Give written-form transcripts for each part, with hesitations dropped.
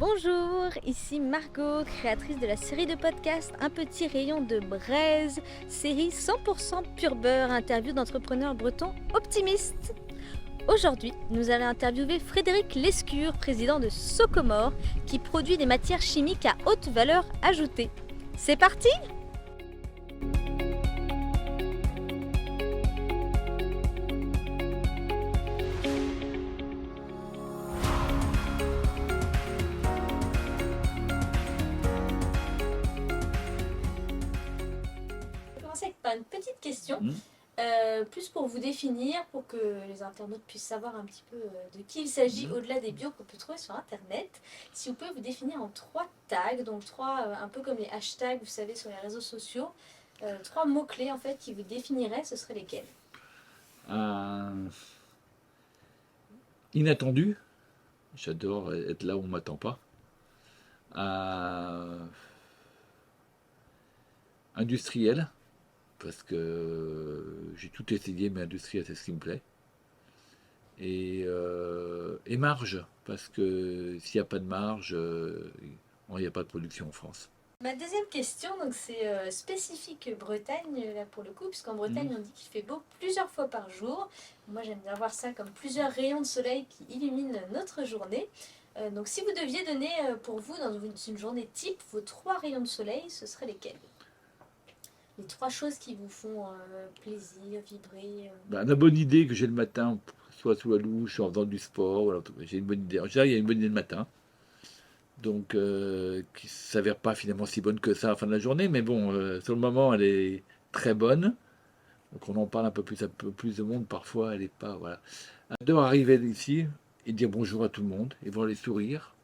Bonjour, ici Margot, créatrice de la série de podcasts Un petit rayon de braise, série 100% pur beurre, interview d'entrepreneurs bretons optimistes. Aujourd'hui, nous allons interviewer Frédéric Lescure, président de Socomore, qui produit des matières chimiques à haute valeur ajoutée. C'est parti! Par une petite question, plus pour vous définir, pour que les internautes puissent savoir un petit peu de qui il s'agit au-delà des bios qu'on peut trouver sur internet. Si vous pouvez vous définir en 3 tags, donc 3 un peu comme les hashtags, vous savez, sur les réseaux sociaux, 3 mots-clés en fait qui vous définiraient, ce seraient lesquels? Inattendu, j'adore être là où on m'attend pas. Industriel, parce que j'ai tout essayé, mais industriel c'est ce qui me plaît. Et marge, parce que s'il n'y a pas de marge, il n'y a pas de production en France. Ma deuxième question, donc c'est spécifique Bretagne là pour le coup, puisqu'en Bretagne on dit qu'il fait beau plusieurs fois par jour. Moi j'aime bien voir ça comme plusieurs rayons de soleil qui illuminent notre journée. Donc si vous deviez donner pour vous dans une journée type vos 3 rayons de soleil, ce seraient lesquels? Les 3 choses qui vous font plaisir, vibrer. La bonne idée que j'ai le matin, soit sous la douche, en faisant du sport, voilà, j'ai une bonne idée. En général, il y a une bonne idée le matin. Donc, qui ne s'avère pas finalement si bonne que ça à la fin de la journée, mais bon, sur le moment, elle est très bonne. Donc, on en parle un peu plus de monde, parfois, elle n'est pas, voilà. J'adore arriver ici et dire bonjour à tout le monde et voir les sourires.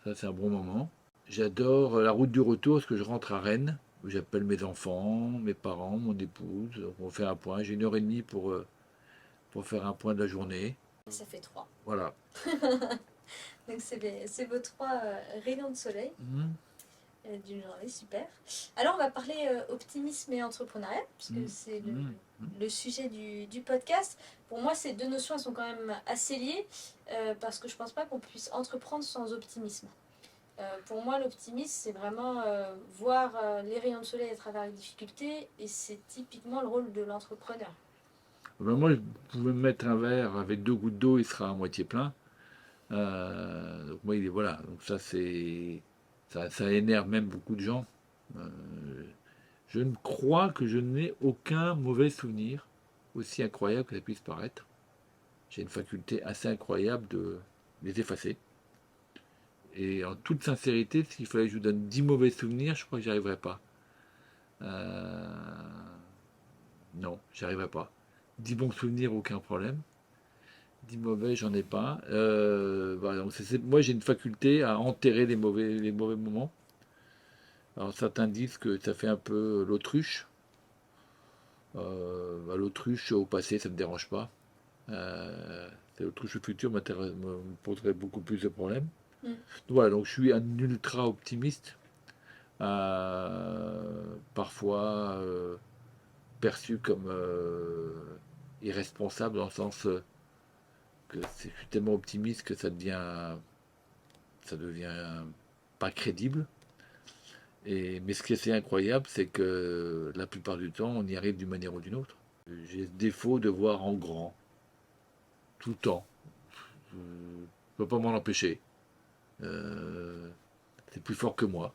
Ça, c'est un bon moment. J'adore la route du retour, parce que je rentre à Rennes, où j'appelle mes enfants, mes parents, mon épouse. Donc, on fait un point. J'ai 1 heure et demie pour faire un point de la journée. Ça fait 3. Voilà. Donc c'est vos 3 rayons de soleil d'une journée, super. Alors on va parler optimisme et entrepreneuriat, puisque c'est le sujet du podcast. Pour moi ces 2 notions elles sont quand même assez liées, parce que je pense pas qu'on puisse entreprendre sans optimisme. Pour moi l'optimisme c'est vraiment voir les rayons de soleil à travers les difficultés, et c'est typiquement le rôle de l'entrepreneur. Moi, vous pouvez me mettre un verre avec 2 gouttes d'eau, il sera à moitié plein. Donc moi, voilà. Donc ça énerve même beaucoup de gens. Je ne crois que je n'ai aucun mauvais souvenir, aussi incroyable que ça puisse paraître. J'ai une faculté assez incroyable de les effacer. Et en toute sincérité, s'il fallait que je vous donne 10 mauvais souvenirs, je crois que j'y arriverais pas. Non, j'y arriverais pas. 10 bons souvenirs, aucun problème. 10 mauvais, j'en ai pas. Voilà, donc moi, j'ai une faculté à enterrer les mauvais moments. Alors, certains disent que ça fait un peu l'autruche. L'autruche au passé, ça ne me dérange pas. L'autruche au futur me poserait beaucoup plus de problèmes. Voilà, donc je suis un ultra optimiste. Parfois perçu comme irresponsable, dans le sens que je suis tellement optimiste que ça devient pas crédible. Mais ce qui est assez incroyable, c'est que la plupart du temps, on y arrive d'une manière ou d'une autre. J'ai le défaut de voir en grand, tout le temps. Je ne peux pas m'en empêcher. C'est plus fort que moi.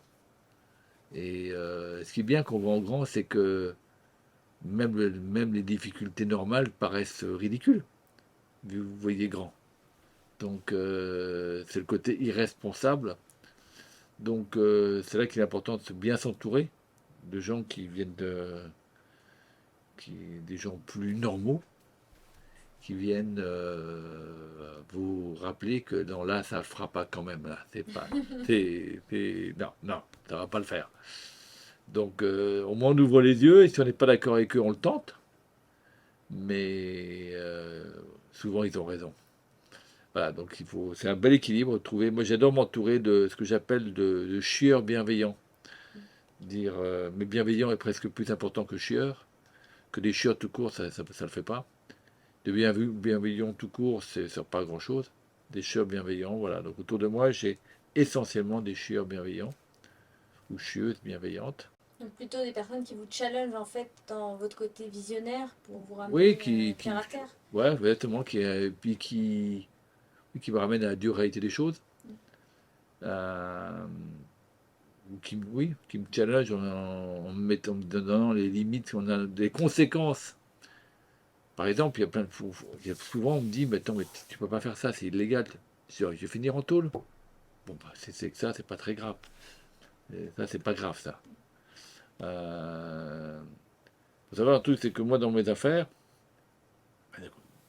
Et ce qui est bien qu'on voit en grand, c'est que même les difficultés normales paraissent ridicules, vu que vous voyez grand. Donc c'est le côté irresponsable. Donc c'est là qu'il est important de bien s'entourer de gens qui viennent des gens plus normaux, qui viennent vous rappeler que non, là ça ne fera pas quand même, là c'est pas, non, ça va pas le faire. Donc au moins on ouvre les yeux, et si on n'est pas d'accord avec eux, on le tente. Mais souvent ils ont raison. Voilà, donc c'est un bel équilibre trouvé. Moi, j'adore m'entourer de ce que j'appelle de chieurs bienveillants. Dire, mais bienveillant est presque plus important que chieur. Que des chieurs tout court, ça le fait pas. De bienveillant tout court, ça sert pas à grand chose. Des chieurs bienveillants, voilà. Donc autour de moi, j'ai essentiellement des chieurs bienveillants ou chieuses bienveillantes. Donc plutôt des personnes qui vous challengent en fait dans votre côté visionnaire pour vous Oui, ramener terre à terre. ouais, exactement, puis qui me ramène à la dure réalité des choses. Euh, oui, qui me challenge en me donnant les limites, on a des conséquences. Par exemple, il y a souvent on me dit, mais attends, mais tu peux pas faire ça, c'est illégal. Je vais finir en tôle. Bon, bah, c'est que ça, c'est pas très grave. Et ça, c'est pas grave, ça. Faut savoir un truc, c'est que moi, dans mes affaires,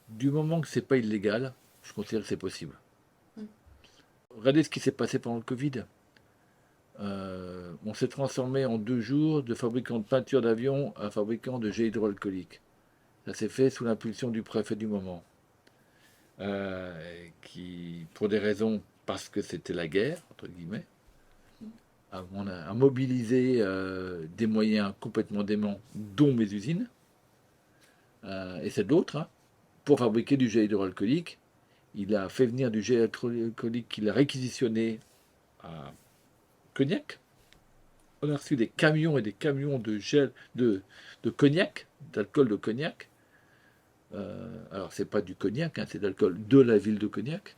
du moment que c'est pas illégal, je considère que c'est possible. Mm. Regardez ce qui s'est passé pendant le Covid. On s'est transformé en 2 jours de fabricant de peinture d'avion à fabricant de gel hydroalcoolique. Ça s'est fait sous l'impulsion du préfet du moment, qui, pour des raisons, parce que c'était la guerre, entre guillemets, a mobilisé des moyens complètement déments, dont mes usines, et c'est d'autres, hein, pour fabriquer du gel hydroalcoolique. Il a fait venir du gel hydroalcoolique qu'il a réquisitionné à Cognac. On a reçu des camions et des camions de gel, de cognac, d'alcool de cognac. Alors, c'est pas du cognac, hein, c'est de l'alcool de la ville de Cognac.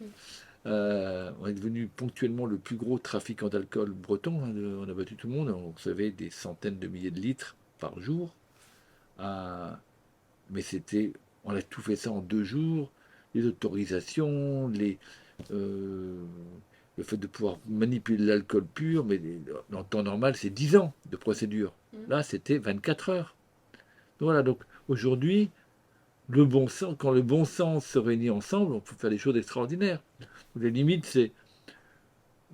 On est devenu ponctuellement le plus gros trafiquant d'alcool breton. Hein, on a battu tout le monde. On recevait des centaines de milliers de litres par jour. Mais on a tout fait ça en 2 jours. Les autorisations, euh, le fait de pouvoir manipuler l'alcool pur, mais en temps normal, c'est 10 ans de procédure. Là, c'était 24 heures. Voilà, donc aujourd'hui, quand le bon sens se réunit ensemble, on peut faire des choses extraordinaires. Les limites,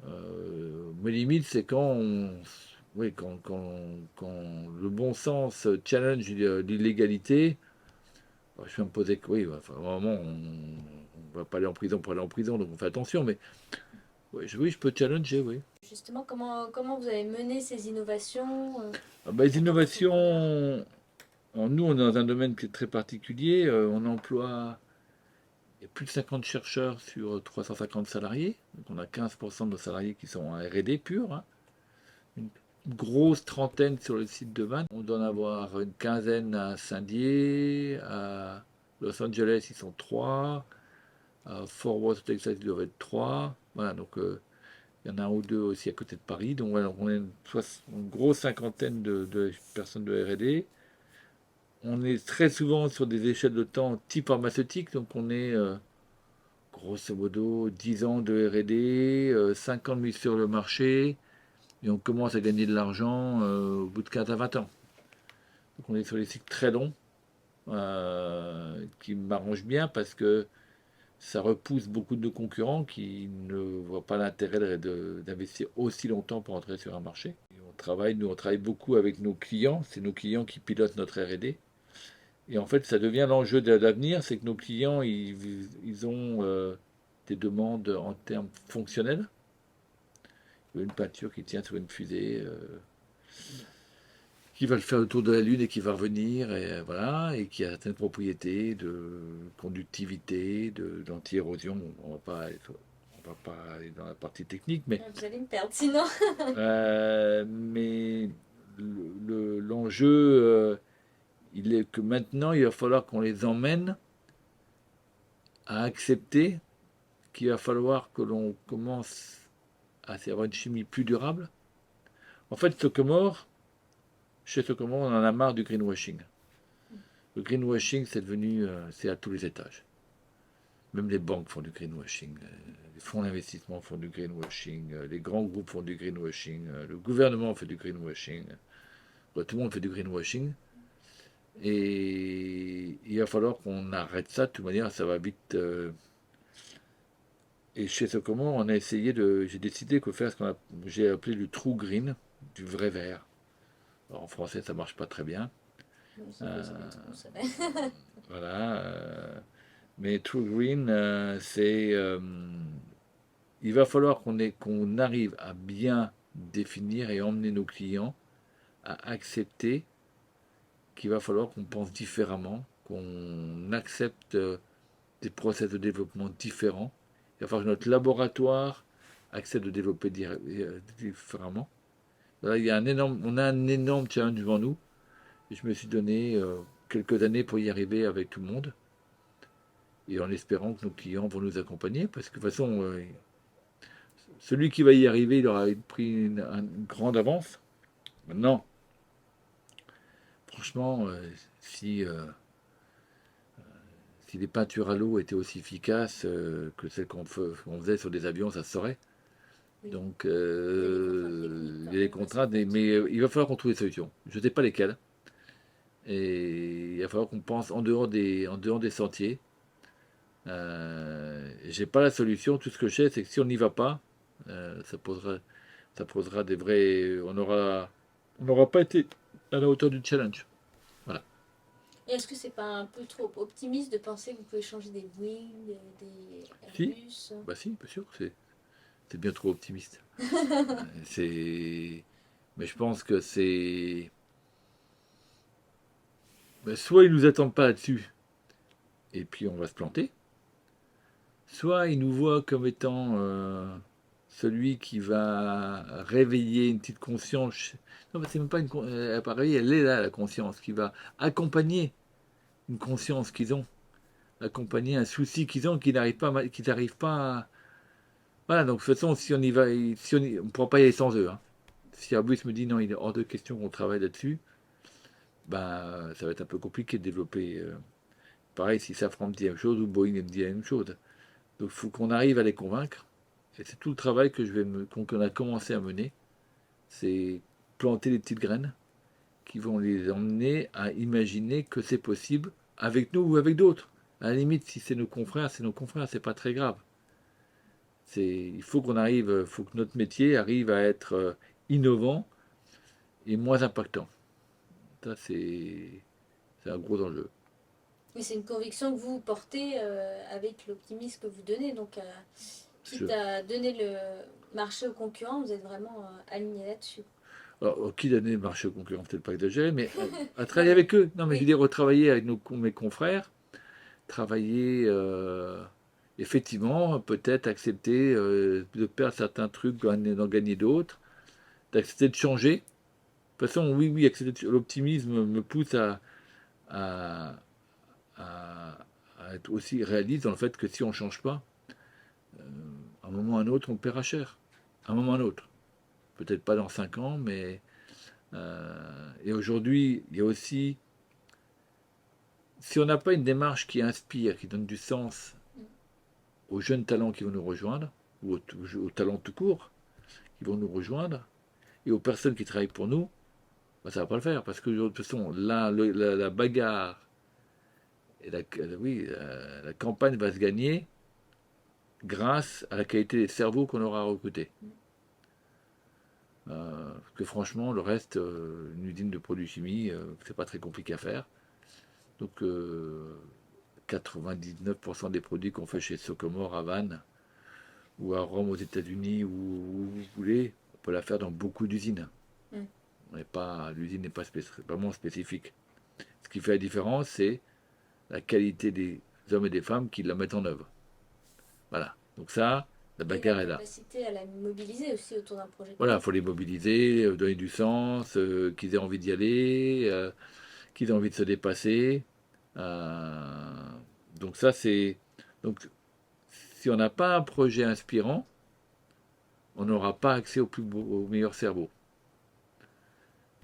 mes limites, c'est oui, quand le bon sens challenge l'illégalité. Je vais me poser que oui, enfin, à un moment, on ne va pas aller en prison pour aller en prison, donc on fait attention, mais oui, je peux challenger, oui. Justement, comment vous avez mené ces innovations Les innovations, nous, on est dans un domaine qui est très particulier. On emploie il y a plus de 50 chercheurs sur 350 salariés. Donc on a 15% de nos salariés qui sont en R&D pur. Hein. Une grosse trentaine sur le site de Vannes. On doit en avoir une quinzaine à Saint-Dié. À Los Angeles, ils sont 3. À Fort Worth, Texas, ils doivent être 3. Voilà, donc il y en a un ou deux aussi à côté de Paris. Donc voilà, on est une grosse cinquantaine de personnes de R&D. On est très souvent sur des échelles de temps type pharmaceutique, donc on est grosso modo 10 ans de R&D, 5 ans de mise sur le marché, et on commence à gagner de l'argent au bout de 15 à 20 ans. Donc on est sur des cycles très longs, qui m'arrangent bien parce que ça repousse beaucoup de concurrents qui ne voient pas l'intérêt d'investir aussi longtemps pour entrer sur un marché. Et nous on travaille beaucoup avec nos clients, c'est nos clients qui pilotent notre R&D. Et en fait, ça devient l'enjeu de l'avenir, c'est que nos clients, ils ont des demandes en termes fonctionnels. Une peinture qui tient sur une fusée, qui va le faire le tour de la Lune et qui va revenir, et voilà, et qui a certaines propriétés de conductivité, d'anti-érosion. On va pas aller dans la partie technique, mais vous allez me perdre sinon. mais l'enjeu, il est que maintenant, il va falloir qu'on les emmène à accepter qu'il va falloir que l'on commence à avoir une chimie plus durable. En fait, chez Socomore, on en a marre du greenwashing. Le greenwashing, c'est à tous les étages. Même les banques font du greenwashing, les fonds d'investissement font du greenwashing, les grands groupes font du greenwashing, le gouvernement fait du greenwashing, tout le monde fait du greenwashing. Et il va falloir qu'on arrête ça, de toute manière, ça va vite. Et chez Socomore, j'ai décidé de faire j'ai appelé le true green, du vrai vert. Alors, en français, ça marche pas très bien. Voilà. Mais true green, il va falloir qu'on arrive à bien définir et emmener nos clients à accepter qu'il va falloir qu'on pense différemment, qu'on accepte des process de développement différents. Il va falloir que notre laboratoire accepte de développer différemment. Là, on a un énorme challenge devant nous. Et je me suis donné quelques années pour y arriver avec tout le monde. Et en espérant que nos clients vont nous accompagner. Parce que de toute façon, celui qui va y arriver, il aura pris une grande avance. Maintenant, franchement, si les peintures à l'eau étaient aussi efficaces que celles qu'on faisait sur des avions, ça se saurait. Oui. Donc, Il y a des contraintes techniques, mais il va falloir qu'on trouve des solutions. Je ne sais pas lesquelles. Et il va falloir qu'on pense en dehors des sentiers. J'ai pas la solution. Tout ce que je sais, c'est que si on n'y va pas, ça posera des vrais. On n'aura pas été à la hauteur du challenge. Voilà. Et est-ce que c'est pas un peu trop optimiste de penser que vous pouvez changer des Boeing, des Si, Airbus? bah si, bien sûr, c'est bien trop optimiste. Mais je pense que c'est. Ben, soit ils nous attendent pas là-dessus, et puis on va se planter. Soit ils nous voient comme étant celui qui va réveiller une petite conscience. Non, mais c'est même pas pareil, elle est là, la conscience, qui va accompagner une conscience qu'ils ont, accompagner un souci qu'ils ont, qu'ils n'arrivent pas à. Voilà, donc de toute façon, si on y va, si on ne pourra pas y aller sans eux. Hein. Si Airbus me dit non, il est hors de question qu'on travaille là-dessus, ben, ça va être un peu compliqué de développer. Pareil, si Safran me dit la même chose ou Boeing me dit la même chose. Donc il faut qu'on arrive à les convaincre. Et c'est tout le travail qu'on a commencé à mener. C'est planter les petites graines qui vont les emmener à imaginer que c'est possible avec nous ou avec d'autres. À la limite, si c'est nos confrères, c'est pas très grave. Il faut faut que notre métier arrive à être innovant et moins impactant. Ça, c'est un gros enjeu. Et c'est une conviction que vous portez avec l'optimisme que vous donnez. Donc, quitte à donner le marché aux concurrents, vous êtes vraiment aligné là-dessus. Alors, qui donnait le marché aux concurrents, peut-être pas exagéré, mais à travailler avec eux. Non, mais je veux dire, retravailler avec mes confrères, travailler, effectivement, peut-être accepter de perdre certains trucs, d'en gagner d'autres, d'accepter de changer. De toute façon, oui, l'optimisme me pousse à, à- à être aussi réaliste dans le fait que si on ne change pas, à un moment ou à un autre, on paiera cher. À un moment ou à un autre. Peut-être pas dans 5 ans, mais. Et aujourd'hui, il y a aussi. Si on n'a pas une démarche qui inspire, qui donne du sens aux jeunes talents qui vont nous rejoindre, ou aux talents tout court qui vont nous rejoindre, et aux personnes qui travaillent pour nous, bah, ça ne va pas le faire. Parce que de toute façon, là, la bagarre et la campagne va se gagner grâce à la qualité des cerveaux qu'on aura recrutés. Parce que franchement, le reste, une usine de produits chimiques, c'est pas très compliqué à faire. Donc 99% des produits qu'on fait chez Socomore à Vannes ou à Rome aux États-Unis ou où vous voulez, on peut la faire dans beaucoup d'usines. L'usine n'est pas vraiment spécifique. Ce qui fait la différence, c'est la qualité des hommes et des femmes qui la mettent en œuvre. Voilà. Donc ça, la bagarre est là. La capacité à la mobiliser aussi autour d'un projet. Voilà, il faut les mobiliser, donner du sens, qu'ils aient envie d'y aller, qu'ils aient envie de se dépasser. Donc ça, c'est... Donc, si on n'a pas un projet inspirant, on n'aura pas accès au meilleur cerveau.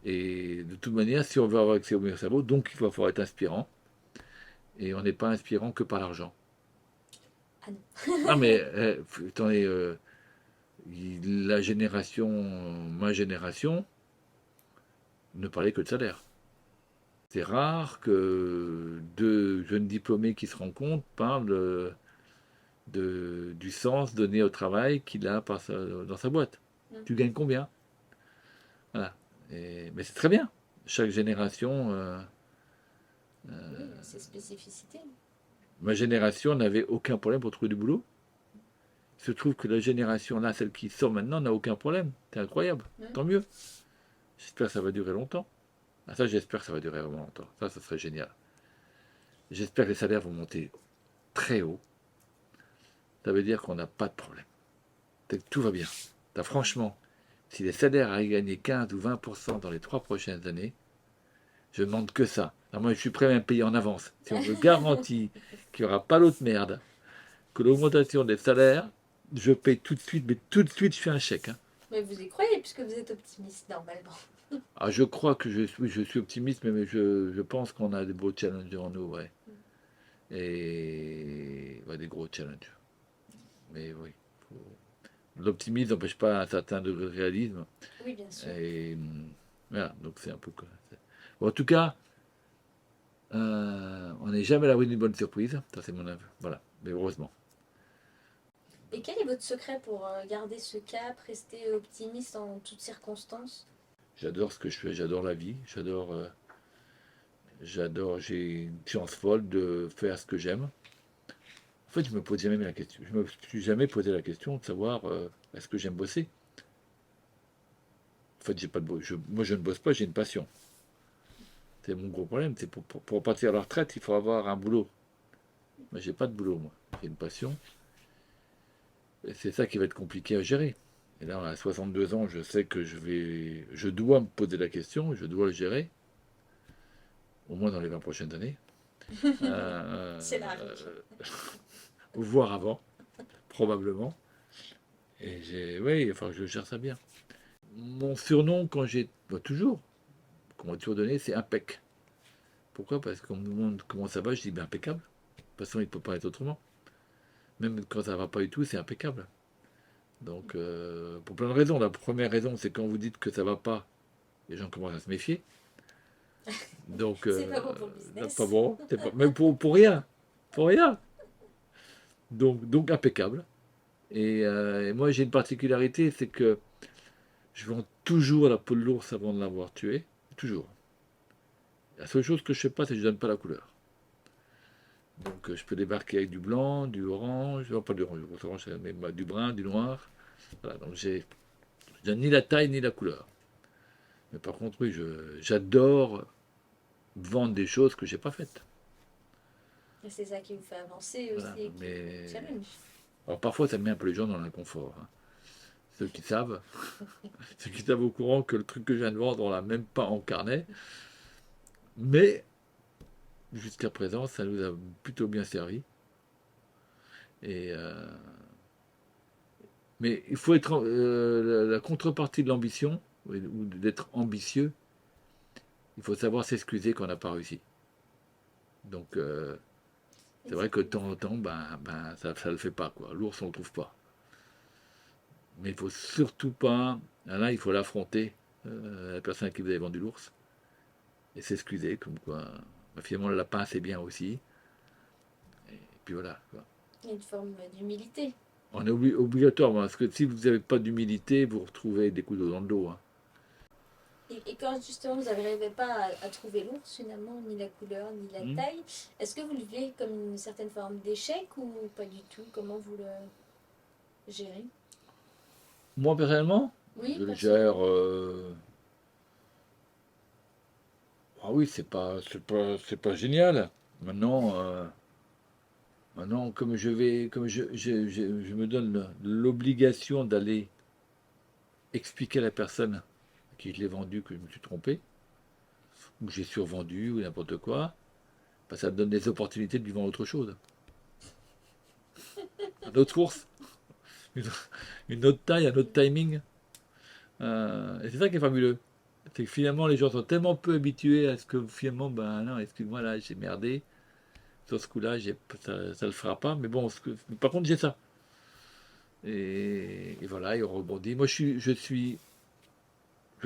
Et de toute manière, si on veut avoir accès au meilleur cerveau, donc il va falloir être inspirant. Et on n'est pas inspirant que par l'argent. Ah non. Ah mais, attendez, ma génération, ne parlait que de salaire. C'est rare que deux jeunes diplômés qui se rencontrent parlent du sens donné au travail qu'il a dans sa boîte. Tu gagnes combien? Voilà. Mais c'est très bien. Chaque génération. Oui, c'est spécificité. Ma génération n'avait aucun problème pour trouver du boulot. Il se trouve que la génération là, celle qui sort maintenant, n'a aucun problème. C'est incroyable. Tant mieux. J'espère que ça va durer longtemps. Ah, ça, j'espère que ça va durer vraiment longtemps. Ça serait génial. J'espère que les salaires vont monter très haut. Ça veut dire qu'on n'a pas de problème. tout va bien. Franchement, si les salaires arrivent à gagner 15 ou 20% dans les 3 prochaines années, je ne demande que ça. Alors moi, je suis prêt à même payer en avance. Si on me garantit qu'il n'y aura pas l'autre merde, que l'augmentation des salaires, je paye tout de suite, mais tout de suite, je fais un chèque. Hein. Mais vous y croyez puisque vous êtes optimiste normalement. Ah, je crois que je suis optimiste, mais je pense qu'on a des beaux challenges devant nous, ouais. Et ouais, des gros challenges. Mais oui, l'optimisme n'empêche pas un certain degré de réalisme. Oui, bien sûr. Et voilà, donc c'est un peu quoi. Bon, en tout cas, on n'est jamais à l'abri d'une bonne surprise. Ça, c'est mon avis. Voilà, mais heureusement. Et quel est votre secret pour garder ce cap, rester optimiste en toutes circonstances? J'adore ce que je fais, j'adore la vie, j'ai une chance folle de faire ce que j'aime. En fait, je me pose jamais la question. Je me suis jamais posé la question de savoir est-ce que j'aime bosser. En fait, j'ai pas de moi, je ne bosse pas, j'ai une passion. C'est mon gros problème. C'est pour partir à la retraite, il faut avoir un boulot. Moi, j'ai pas de boulot, moi. J'ai une passion. Et c'est ça qui va être compliqué à gérer. Et là, à 62 ans, je sais que je dois me poser la question, je dois le gérer, au moins dans les 20 prochaines années. C'est large. Voire avant, probablement. Et oui, il va falloir que je gère ça bien. Mon surnom, toujours, qu'on m'a toujours donné, c'est Impec. Pourquoi? Parce qu'on me demande comment ça va, je dis ben, impeccable. De toute façon, il ne peut pas être autrement. Même quand ça ne va pas du tout, c'est impeccable. Donc, pour plein de raisons. La première raison, c'est quand vous dites que ça ne va pas, les gens commencent à se méfier. Donc, c'est pas bon pour le business. Pas bon, même pour rien. Pour rien. Donc impeccable. Et moi, j'ai une particularité, c'est que je vends toujours la peau de l'ours avant de l'avoir tué. Toujours. La seule chose que je ne fais pas, c'est que je ne donne pas la couleur. Donc je peux débarquer avec du blanc, du orange, non pas du orange, mais du brun, du noir. Voilà, donc je donne ni la taille ni la couleur. Mais par contre, oui, j'adore vendre des choses que j'ai pas faites. Et c'est ça qui vous fait avancer Voilà, aussi, mais... qui vous challenge. Alors parfois, ça met un peu les gens dans l'inconfort. Hein. Ceux qui savent au courant que le truc que je viens de vendre, on l'a même pas en carnet. Mais jusqu'à présent, ça nous a plutôt bien servi. Et mais il faut être la contrepartie de l'ambition, ou d'être ambitieux, il faut savoir s'excuser quand on n'a pas réussi. Donc c'est vrai que de temps en temps, ça ne le fait pas, quoi. L'ours, on ne le trouve pas. Mais il faut surtout pas, là il faut l'affronter, la personne à qui vous avez vendu l'ours, et s'excuser, comme quoi, finalement le lapin c'est bien aussi. Et puis voilà, quoi. Il y a une forme d'humilité. On est obligatoire, parce que si vous n'avez pas d'humilité, vous retrouvez des coups d'eau dans le dos. Hein. Et quand justement vous n'arrivez pas à trouver l'ours finalement, ni la couleur, ni la taille, est-ce que vous le vivez comme une certaine forme d'échec ou pas du tout? Comment vous le gérez? Moi personnellement, oui, je le gère. Ah oui, c'est pas génial. Maintenant, comme je me donne l'obligation d'aller expliquer à la personne à qui je l'ai vendu que je me suis trompé, ou que j'ai survendu, ou n'importe quoi, ça me donne des opportunités de lui vendre autre chose. Un autre ours, une autre taille, un autre timing. Et c'est ça qui est fabuleux. C'est que finalement, les gens sont tellement peu habitués à ce que finalement, non, excuse-moi, là, j'ai merdé. Sur ce coup-là, ça le fera pas. Mais bon, par contre, j'ai ça. Et voilà, il rebondit. Moi, je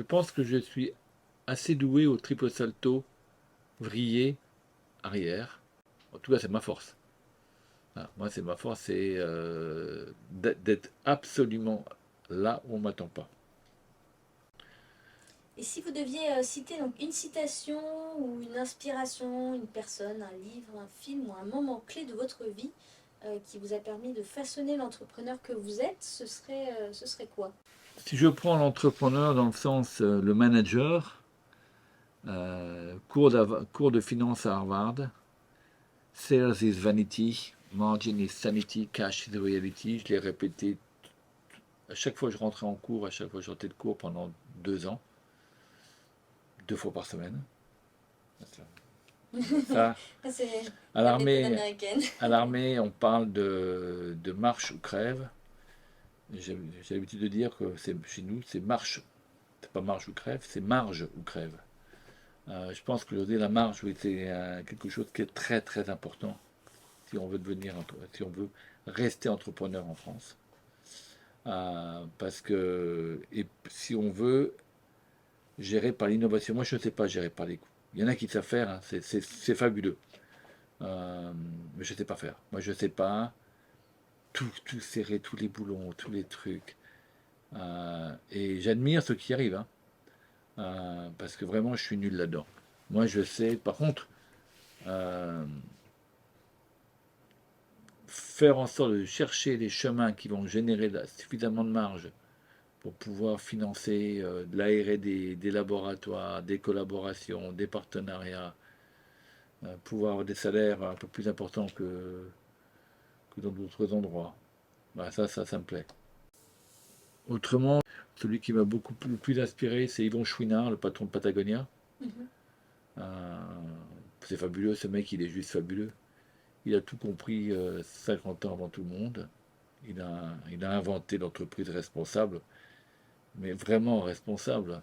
pense que je suis assez doué au triple salto vrillé arrière. En tout cas, c'est ma force. Voilà, moi, c'est ma force, c'est d'être absolument là où on m'attend pas. Et si vous deviez citer donc une citation ou une inspiration, une personne, un livre, un film ou un moment clé de votre vie qui vous a permis de façonner l'entrepreneur que vous êtes, ce serait quoi? Si je prends l'entrepreneur dans le sens le manager, cours de finance à Harvard, Sales is vanity, margin is sanity, cash is reality, je l'ai répété à chaque fois que je rentrais en cours, à chaque fois que je sortais de cours pendant 2 ans, 2 fois par semaine. Ça, C'est à la méthode l'armée, américaine. on parle de marche ou crève. J'ai l'habitude de dire que chez nous, c'est marche. C'est pas marche ou crève, c'est marge ou crève. Je pense qu'aujourd'hui, la marge c'est quelque chose qui est très très important si on veut si on veut rester entrepreneur en France. Parce que si on veut gérer par l'innovation, moi je ne sais pas gérer par les coûts. Il y en a qui savent faire, hein, c'est fabuleux. Mais je ne sais pas faire. Moi je ne sais pas tout serrer, tous les boulons, tous les trucs. Et j'admire ceux qui y arrivent, hein. Parce que vraiment je suis nul là-dedans. Moi je sais, par contre, faire en sorte de chercher les chemins qui vont générer suffisamment de marge pour pouvoir financer de la R&D, des laboratoires, des collaborations, des partenariats, pouvoir avoir des salaires un peu plus importants que dans d'autres endroits. Bah, ça me plaît. Autrement, celui qui m'a beaucoup plus inspiré, c'est Yvon Chouinard, le patron de Patagonia. C'est fabuleux, ce mec, il est juste fabuleux. Il a tout compris 50 ans avant tout le monde. Il a inventé l'entreprise responsable, mais vraiment responsable.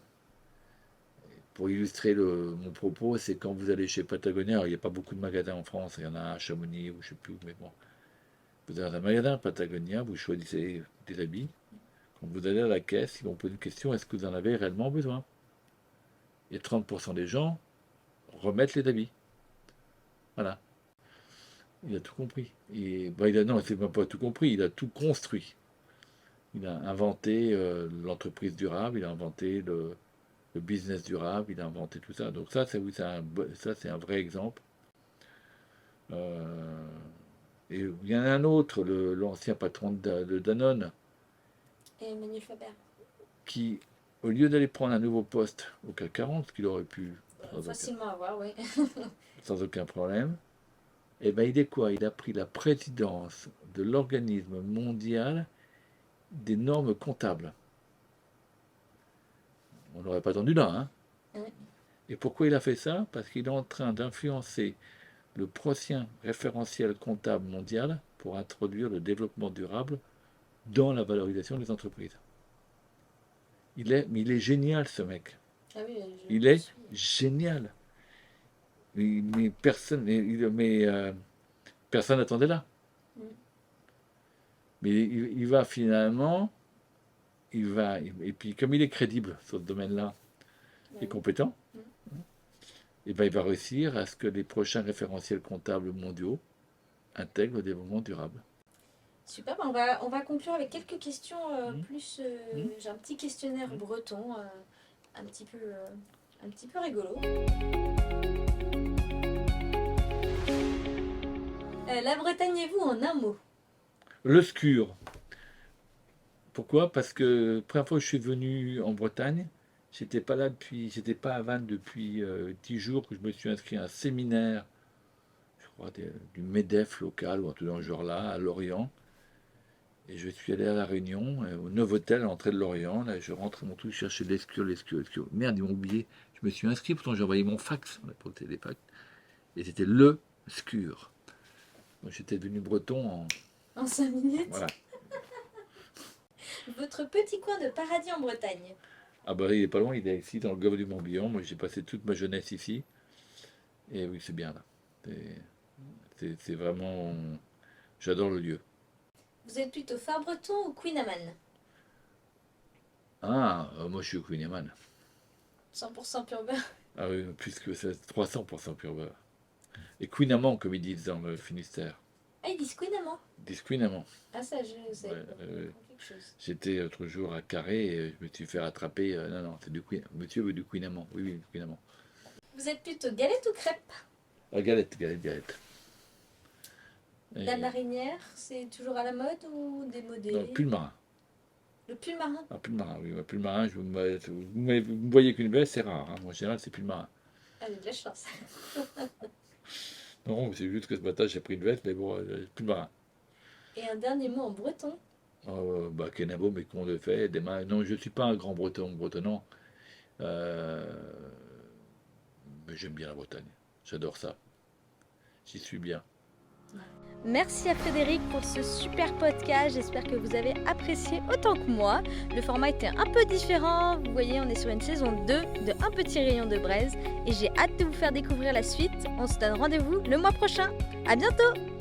Pour illustrer mon propos, c'est quand vous allez chez Patagonia, il n'y a pas beaucoup de magasins en France, il y en a un à Chamonix ou je ne sais plus où, mais bon. Vous avez un magasin Patagonia, vous choisissez des habits. Quand vous allez à la caisse, ils vont poser une question, est-ce que vous en avez réellement besoin? Et 30% des gens remettent les habits. Voilà. Il a tout compris. Et, bah, non, c'est même pas tout compris, il a tout construit. Il a inventé l'entreprise durable, il a inventé le business durable, il a inventé tout ça. Donc ça, c'est un vrai exemple. Et il y en a un autre, l'ancien patron de Danone, Et Emmanuel Faber. qui, au lieu d'aller prendre un nouveau poste au CAC 40, ce qu'il aurait pu Facilement avoir, oui. sans aucun problème, et ben il est quoi? Il a pris la présidence de l'organisme mondial des normes comptables. On n'aurait pas attendu là, hein? Ouais. Et pourquoi il a fait ça? Parce qu'il est en train d'influencer le prochain référentiel comptable mondial pour introduire le développement durable dans la valorisation des entreprises. Mais il est génial, ce mec. Ah oui, Il est génial. Mais personne n'attendait là. Mais il va finalement, et puis comme il est crédible sur ce domaine-là, et compétent, et ben il va réussir à ce que les prochains référentiels comptables mondiaux intègrent le développement durable. Super, on va conclure avec quelques questions plus. J'ai un petit questionnaire breton, un petit peu rigolo. La Bretagne-vous en un mot? Le Scur. Pourquoi? Parce que la première fois que je suis venu en Bretagne, j'étais pas à Vannes depuis 10 jours que je me suis inscrit à un séminaire, je crois, du MEDEF local ou un truc dans ce genre-là, à Lorient. Et je suis allé à la Réunion, au Novotel, à l'entrée de Lorient. Là, je rentre mon truc, chercher l'escure. Merde, ils m'ont oublié. Je me suis inscrit, pourtant j'ai envoyé mon fax, on a pas des fax. Et c'était le Scur. Donc j'étais devenu breton en 5 minutes. Voilà. Votre petit coin de paradis en Bretagne? Ah bah il est pas loin, il est ici dans le golfe du Morbihan. Moi j'ai passé toute ma jeunesse ici. Et oui, c'est bien là. C'est vraiment... J'adore le lieu. Vous êtes plutôt phare breton ou Queen Amman? Ah, moi je suis au Queen Amman. 100% pur beurre. Ah oui, puisque c'est 300% pur beurre. Et Queen Amman, comme ils disent dans le Finistère. Ah, ils disent Queen Amman? Ils disent Queen Amman. Ah, ça, je sais. Quelque chose. J'étais l'autre jour à Carré et je me suis fait rattraper. Non, c'est du Queen. Monsieur veut du Queen Amman. Oui, du Queen Amman. Vous êtes plutôt galette ou crêpe? Ah, galette. La marinière, c'est toujours à la mode ou démodé? Non, pull marin. Le pull marin? Ah, pull marin, oui. Pull marin, vous me voyez qu'une veste, c'est rare. Hein. En général, c'est pull marin. Ah, j'ai de la chance. Non, c'est juste que ce matin, j'ai pris une veste, mais bon, pull marin. Et un dernier mot en breton? Kenavo, mais qu'on le fait. Non, je ne suis pas un grand bretonnant. Mais j'aime bien la Bretagne. J'adore ça. J'y suis bien. Merci à Frédéric pour ce super podcast. J'espère que vous avez apprécié autant que moi. Le format était un peu différent. Vous voyez, on est sur une saison 2 de Un petit rayon de braise. Et j'ai hâte de vous faire découvrir la suite. On se donne rendez-vous le mois prochain. À bientôt!